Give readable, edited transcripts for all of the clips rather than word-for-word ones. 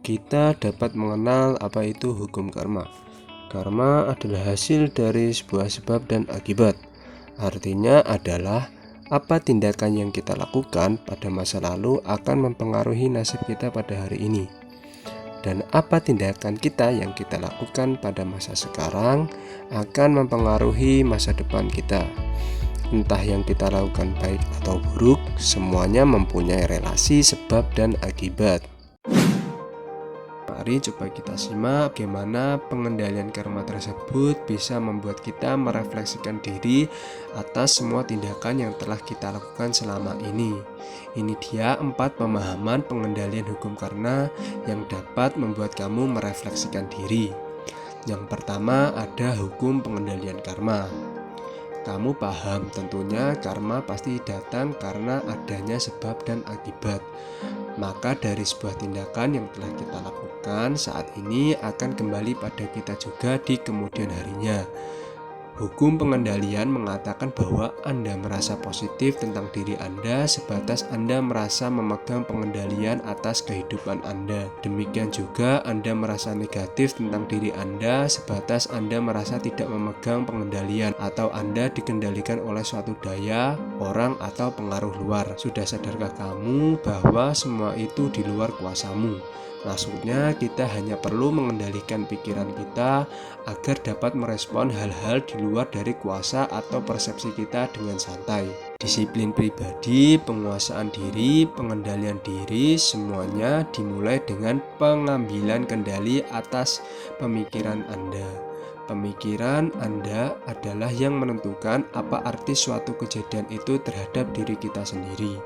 kita dapat mengenal apa itu hukum karma. Karma adalah hasil dari sebuah sebab dan akibat. Artinya adalah apa tindakan yang kita lakukan pada masa lalu akan mempengaruhi nasib kita pada hari ini. Dan apa tindakan kita yang kita lakukan pada masa sekarang akan mempengaruhi masa depan kita. Entah yang kita lakukan baik atau buruk, semuanya mempunyai relasi sebab dan akibat. Mari coba kita simak bagaimana pengendalian karma tersebut bisa membuat kita merefleksikan diri atas semua tindakan yang telah kita lakukan selama ini. Ini dia 4 pemahaman pengendalian hukum karma yang dapat membuat kamu merefleksikan diri. Yang pertama ada hukum pengendalian karma. Kamu paham tentunya karma pasti datang karena adanya sebab dan akibat. Maka dari sebuah tindakan yang telah kita lakukan saat ini akan kembali pada kita juga di kemudian harinya. Hukum pengendalian mengatakan bahwa Anda merasa positif tentang diri Anda sebatas Anda merasa memegang pengendalian atas kehidupan Anda. Demikian juga Anda merasa negatif tentang diri Anda sebatas Anda merasa tidak memegang pengendalian atau Anda dikendalikan oleh suatu daya, orang, atau pengaruh luar. Sudah sadarkah kamu bahwa semua itu di luar kuasamu? Maksudnya kita hanya perlu mengendalikan pikiran kita agar dapat merespon hal-hal di luar dari kuasa atau persepsi kita dengan santai. Disiplin pribadi, penguasaan diri, pengendalian diri, semuanya dimulai dengan pengambilan kendali atas pemikiran Anda. Pemikiran Anda adalah yang menentukan apa arti suatu kejadian itu terhadap diri kita sendiri.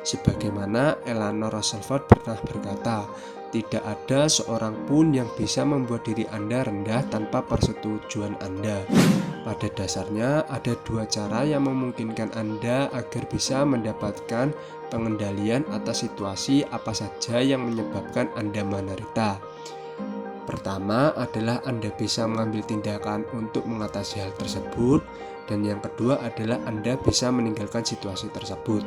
Sebagaimana Eleanor Roosevelt pernah berkata, tidak ada seorang pun yang bisa membuat diri Anda rendah tanpa persetujuan Anda. Pada dasarnya ada 2 cara yang memungkinkan Anda agar bisa mendapatkan pengendalian atas situasi apa saja yang menyebabkan Anda menderita. Pertama adalah Anda bisa mengambil tindakan untuk mengatasi hal tersebut, dan yang kedua adalah Anda bisa meninggalkan situasi tersebut.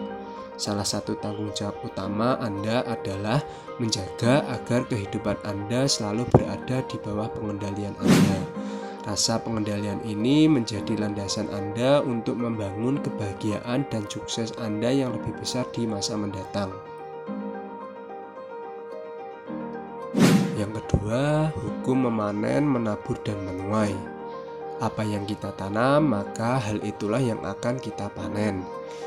Salah satu tanggung jawab utama Anda adalah menjaga agar kehidupan Anda selalu berada di bawah pengendalian Anda. Rasa pengendalian ini menjadi landasan Anda untuk membangun kebahagiaan dan sukses Anda yang lebih besar di masa mendatang. Yang kedua, hukum memanen, menabur, dan menuai. Apa yang kita tanam, maka hal itulah yang akan kita panen.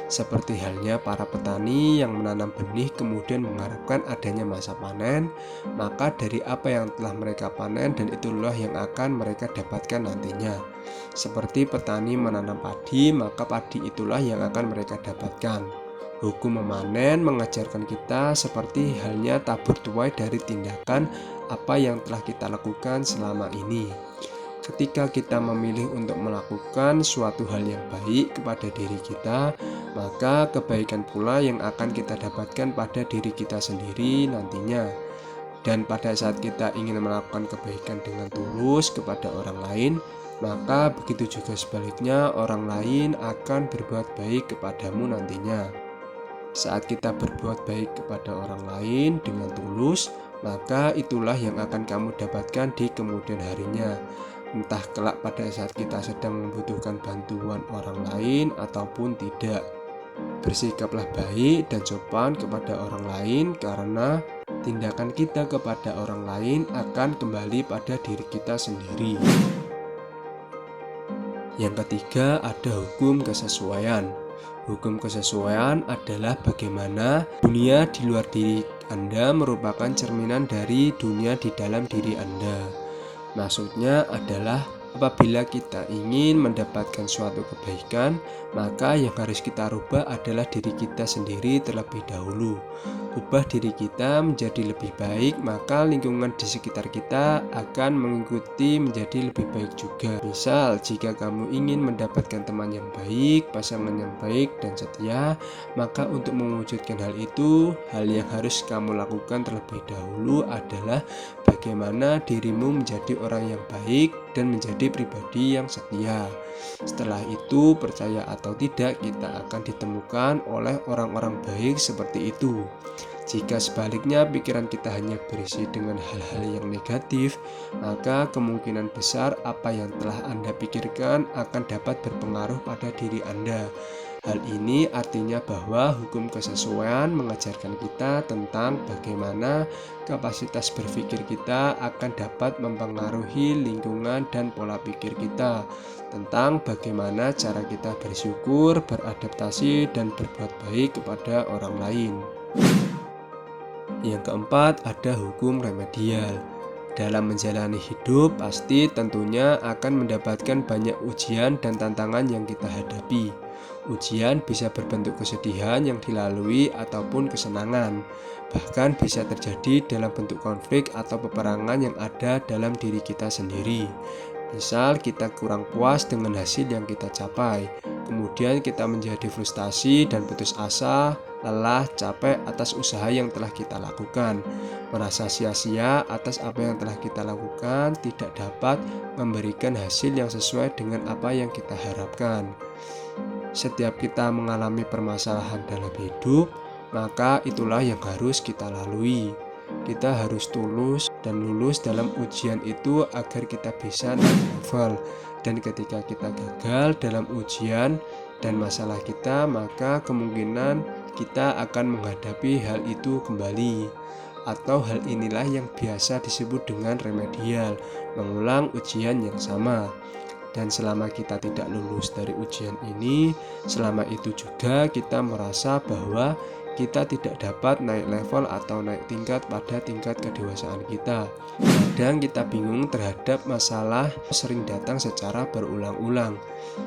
Seperti halnya para petani yang menanam benih kemudian mengharapkan adanya masa panen, maka dari apa yang telah mereka panen dan itulah yang akan mereka dapatkan nantinya. Seperti petani menanam padi, maka padi itulah yang akan mereka dapatkan. Hukum memanen mengajarkan kita seperti halnya tabur tuai dari tindakan apa yang telah kita lakukan selama ini. Ketika kita memilih untuk melakukan suatu hal yang baik kepada diri kita, maka kebaikan pula yang akan kita dapatkan pada diri kita sendiri nantinya. Dan pada saat kita ingin melakukan kebaikan dengan tulus kepada orang lain, maka begitu juga sebaliknya orang lain akan berbuat baik kepadamu nantinya. Saat kita berbuat baik kepada orang lain dengan tulus, maka itulah yang akan kamu dapatkan di kemudian harinya. Entah kelak pada saat kita sedang membutuhkan bantuan orang lain ataupun tidak. Bersikaplah baik dan sopan kepada orang lain karena tindakan kita kepada orang lain akan kembali pada diri kita sendiri. Yang ketiga ada hukum kesesuaian. Hukum kesesuaian adalah bagaimana dunia di luar diri Anda merupakan cerminan dari dunia di dalam diri Anda. Maksudnya adalah apabila kita ingin mendapatkan suatu kebaikan, maka yang harus kita rubah adalah diri kita sendiri terlebih dahulu. Ubah diri kita menjadi lebih baik, maka lingkungan di sekitar kita akan mengikuti menjadi lebih baik juga. Misal, jika kamu ingin mendapatkan teman yang baik, pasangan yang baik dan setia, maka untuk mewujudkan hal itu, hal yang harus kamu lakukan terlebih dahulu adalah bagaimana dirimu menjadi orang yang baik dan menjadi pribadi yang setia. Setelah itu, percaya atau tidak, kita akan ditemukan oleh orang-orang baik seperti itu. Jika sebaliknya pikiran kita hanya berisi dengan hal-hal yang negatif, maka kemungkinan besar apa yang telah Anda pikirkan akan dapat berpengaruh pada diri Anda. Hal ini artinya bahwa hukum kesesuaian mengajarkan kita tentang bagaimana kapasitas berpikir kita akan dapat mempengaruhi lingkungan dan pola pikir kita, tentang bagaimana cara kita bersyukur, beradaptasi, dan berbuat baik kepada orang lain. Yang keempat, ada hukum remedial. Dalam menjalani hidup, pasti tentunya akan mendapatkan banyak ujian dan tantangan yang kita hadapi. Ujian bisa berbentuk kesedihan yang dilalui ataupun kesenangan. Bahkan bisa terjadi dalam bentuk konflik atau peperangan yang ada dalam diri kita sendiri. Misal kita kurang puas dengan hasil yang kita capai, kemudian kita menjadi frustasi dan putus asa, lelah, capek atas usaha yang telah kita lakukan, merasa sia-sia atas apa yang telah kita lakukan, tidak dapat memberikan hasil yang sesuai dengan apa yang kita harapkan. Setiap kita mengalami permasalahan dalam hidup, maka itulah yang harus kita lalui. Kita harus tulus dan lulus dalam ujian itu agar kita bisa naik level. Dan ketika kita gagal dalam ujian dan masalah kita, maka kemungkinan kita akan menghadapi hal itu kembali. Atau hal inilah yang biasa disebut dengan remedial, mengulang ujian yang sama. Dan selama kita tidak lulus dari ujian ini, selama itu juga kita merasa bahwa kita tidak dapat naik level atau naik tingkat pada tingkat kedewasaan kita. Kadang kita bingung terhadap masalah sering datang secara berulang-ulang.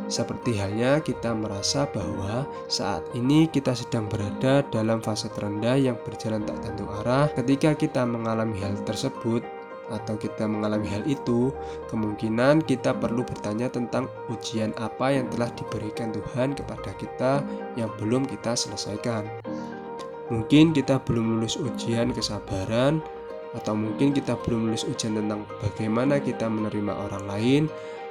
Seperti halnya kita merasa bahwa saat ini kita sedang berada dalam fase terendah yang berjalan tak tentu arah. Ketika kita mengalami hal tersebut atau kita mengalami hal itu, kemungkinan kita perlu bertanya tentang ujian apa yang telah diberikan Tuhan kepada kita yang belum kita selesaikan. Mungkin kita belum lulus ujian kesabaran, atau mungkin kita belum lulus ujian tentang bagaimana kita menerima orang lain,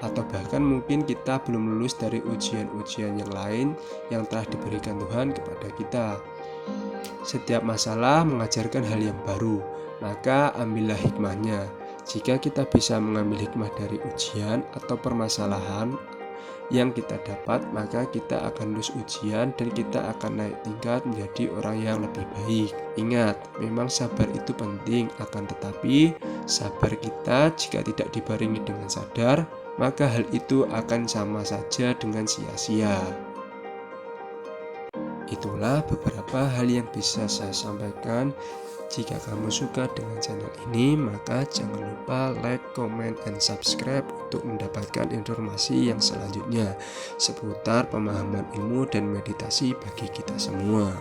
atau bahkan mungkin kita belum lulus dari ujian-ujian yang lain yang telah diberikan Tuhan kepada kita. Setiap masalah mengajarkan hal yang baru, maka ambillah hikmahnya. Jika kita bisa mengambil hikmah dari ujian atau permasalahan yang kita dapat, maka kita akan lulus ujian dan kita akan naik tingkat menjadi orang yang lebih baik. Ingat, memang sabar itu penting, akan tetapi sabar kita jika tidak dibarengi dengan sadar, maka hal itu akan sama saja dengan sia-sia. Itulah beberapa hal yang bisa saya sampaikan. Jika kamu suka dengan channel ini, maka jangan lupa like, comment, dan subscribe untuk mendapatkan informasi yang selanjutnya seputar pemahaman ilmu dan meditasi bagi kita semua.